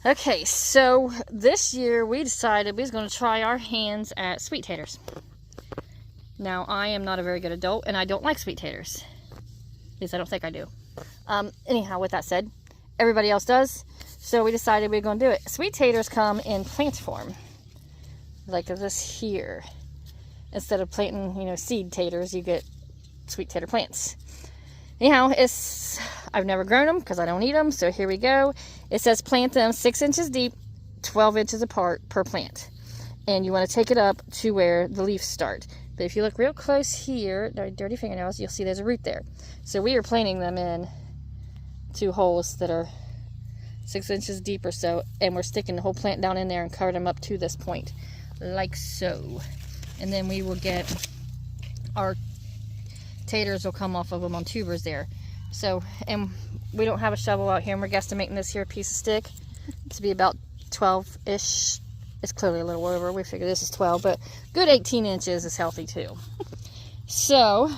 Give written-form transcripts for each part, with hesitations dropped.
Okay, so this year we decided we was going to try our hands at sweet taters. Now, I am not a very good adult, and I don't like sweet taters. At least I don't think I do. Anyhow, with that said, everybody else does, so we decided we were going to do it. Sweet taters come in plant form, like this here. Instead of planting, seed taters, you get sweet tater plants. Anyhow, I've never grown them because I don't eat them, so here we go. It says plant them 6 inches deep, 12 inches apart per plant. And you want to take it up to where the leaves start. But if you look real close here, dirty fingernails, you'll see there's a root there. So we are planting them in 2 holes that are 6 inches deep or so, and we're sticking the whole plant down in there and cover them up to this point, like so. And then we will get our taters will come off of them on tubers there. So, and we don't have a shovel out here, and we're guesstimating this here piece of stick to be about 12-ish. It's clearly a little over. We figure this is 12, but good 18 inches is healthy too. So,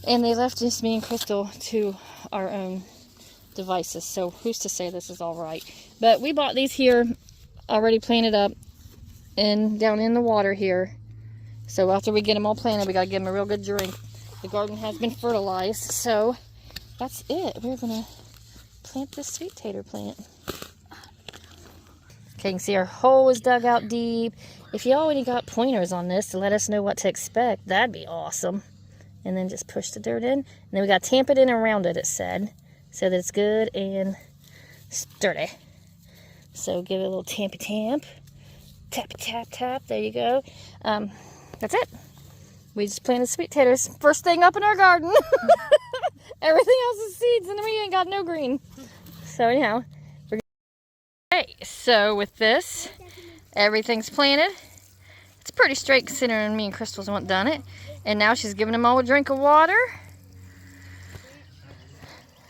and they left just me and Crystal to our own devices. So who's to say this is all right? But we bought these here already planted up and down in the water here. So after we get them all planted, we got to give them a real good drink. The garden has been fertilized, so that's it. We're going to plant this sweet tater plant. Okay, you can see our hole is dug out deep. If you already got pointers on this to let us know what to expect, that'd be awesome. And then just push the dirt in. And then we got to tamp it in around it, it said, so that it's good and sturdy. So give it a little tampy tamp. Tap, tap, tap. There you go. That's it. We just planted sweet taters. First thing up in our garden. Everything else is seeds, and we ain't got no green. So anyhow, okay. So with this, everything's planted. It's pretty straight considering me and Crystal's not done it. And now she's giving them all a drink of water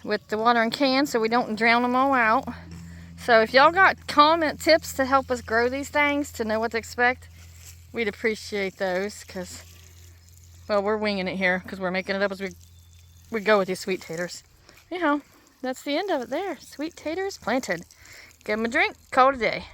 with the watering can, so we don't drown them all out. So if y'all got comment tips to help us grow these things, to know what to expect, we'd appreciate those, because, well, we're winging it here because we're making it up as we go with these sweet taters. Anyhow, that's the end of it there. Sweet taters planted. Give them a drink, call it a day.